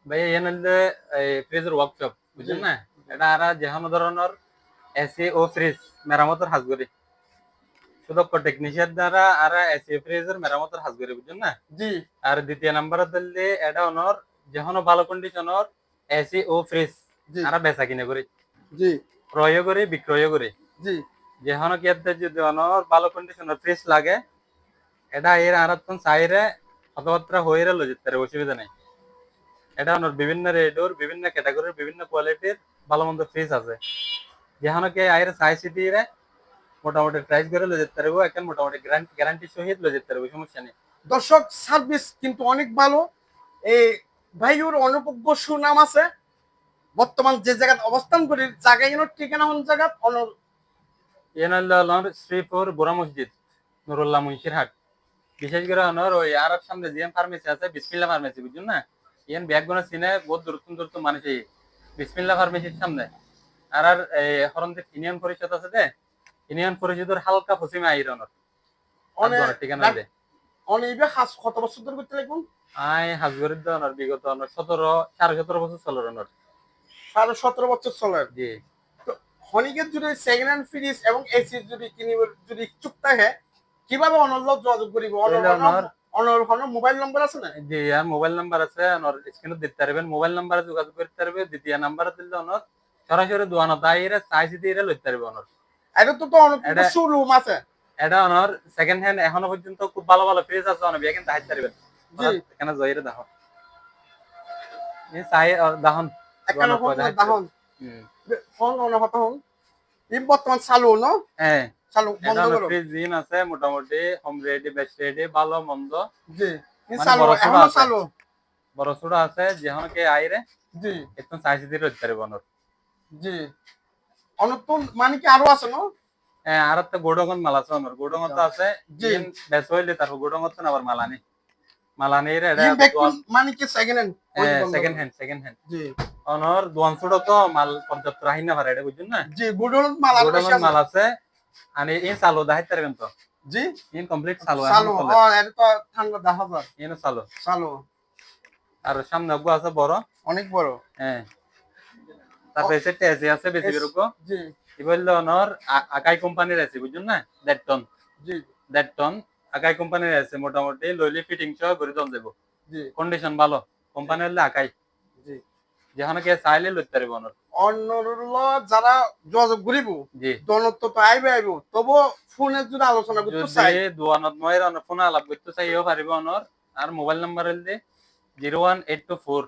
ভাই এনএলডে এই ফ্রিজের ওয়ার্কশপ বুঝছেন না, এটা আর যে কোনো ধরনের এসি ও ফ্রিজ মেরামতের হাজ করি, সুদক্ষ টেকনিশিয়ান দ্বারা আর এসি ফ্রিজের মেরামতের হাজ করি বুঝছেন না। জি আর দ্বিতীয় নাম্বার দিল্লি এটা অনর যে কোনো ভালো কন্ডিশনের এসি ও ফ্রিজ জি আর বেচা কিনে করি, জি ক্রয় করি বিক্রয় করি। জি যে কোনো ক্ষেত্রে যদি অনর ভালো কন্ডিশনের ফ্রিজ লাগে এটা এর আর চাইরে কথাবার্তা হয়ে লই যেতে পারে, অসুবিধা নেই। এটা অনর বিভিন্ন রেডোর বিভিন্ন ক্যাটাগরির বিভিন্ন কোয়ালিটির ভালো মন্দ ফ্রিজ আছে, যেখানে কে আইরে সাইজ দিয়ে মোটামুটি প্রাইস করে লই যেতে পারবো, এখন মোটামুটি গ্যারান্টি সহিত লই যেতে পারবো, সমস্যা নেই। দর্শক সার্ভিস কিন্তু অনেক ভালো। এই ভাইয়ুর অনুপজ্ঞ সুনাম আছে। বর্তমান যে জায়গায় অবস্থান করি জায়গায় ঠিকানা কোন জায়গা এন হল শ্রীপুর বুড়া মসজিদ, নুরুল্লাহ মুন্সির হাট। বিশেষ করে অনর ওই আর সামনে জিএম ফার্মেসি আছে, বিসমিল্লা ফার্মেসি বুঝছেন না, ইয়ান ব্যাগগুলো চিনে বহুত দূরত্ব দূরত্ব মানুষ এই বিসমিল্লা ফার্মেসির সামনে। আর আর এই হরন্দির ইউনিয়ন পরিষদ আছে যে, ইউনিয়ন পরিষদের হালকা পশ্চিমে আইরনর অনেক ঠিকানা দে। অনেক কত বছর ধরে করতে লাগবে? আই হাজগরির দনর বিগত 17.5 বছর চলর অনর। 17.5 বছর চলে। জি তো হনিকের যদি সেকেন্ড হ্যান্ড ফ্রিজ এবং এসি যদি কিনিব যদি ইচ্ছুক থাকে কিভাবে অনল যোগাযোগ করিব? অনর মোবাইল নম্বর আছে না? জি আর মোবাইল নাম্বার আছে, অনর স্ক্রিনে দিতে পারবেন, মোবাইল নাম্বারে যোগাযোগ করতে পারবে। দ্বিতীয় নাম্বার দিলে অনর সরাসরি দোয়ানো তাইরে চাইছি দিয়ে লইতে পারবে অনর। এটা তো অনেক শোরুম আছে। এটা অনর সেকেন্ড হ্যান্ড এখনো পর্যন্ত খুব ভালো ভালো ফ্রিজ আছে, অনেক বিয়ে কিন্তু হাইতে পারবেন। এখানে জয়ের দেখো এই চাই দাহন এখানে দাহন ফোন অন হতো হন এই বর্তমান চালু ন? হ্যাঁ চালু বন্ধ করো। ফ্রিজ জিন আছে মোটামুটি হোম রেডি বেস্ট রেডি ভালো মন্দ। জি চালু এখনো চালু বড় ছোড়া আছে, যেখানে কে আইরে জি একটু চাইছি দিয়ে লইতে পারবে অনর। জি অনতুন মানে কি আরো আছে ন? হ্যাঁ আর একটা গোডঙ্গন মাল আছে অনর, গোডঙ্গন তো আছে জি বেশ হইলে তারপর গোডঙ্গন তো আবার মালানি মালানি রে এটা মানে কি সেকেন্ড হ্যান্ড? সেকেন্ড হ্যান্ড জি অনর দোয়ান ছোড়ো তো মাল পর্যাপ্ত রাহি না পারে, এটা বুঝছেন না। জি গোডঙ্গন মাল আছে আনি ইন চালু দাইতে পারবেন তো। জি ইন কমপ্লিট চালু এটা তো ঠান্ডা দেখা যায় ইন চালু চালু। আর সামনে অগ্গ আছে বড়, অনেক বড়। হ্যাঁ তারপরে সেটে আছে বেশি বেরকো। জি কি বললো অনর আকাই কোম্পানির আছে বুঝছেন না, ডেটটন। জি ডেটটন আকাই কোম্পানির আছে, মোটামুটি লইলি ফিটিং সহ করে দন দেব। জি কন্ডিশন ভালো কোম্পানি হলে আকাই। জি যেখানে কে চাইলে লইতে পারবে অনর। অন্যরুল যারা যোগাযোগ করিব জি দনত্ব তো আইবে তবু ফোনে যদি আলোচনা করতে চাই দোয়ানত ময়ের ফোন আলাপ করতে চাইও পারিব অনর। আর মোবাইল নাম্বার হইলে 01824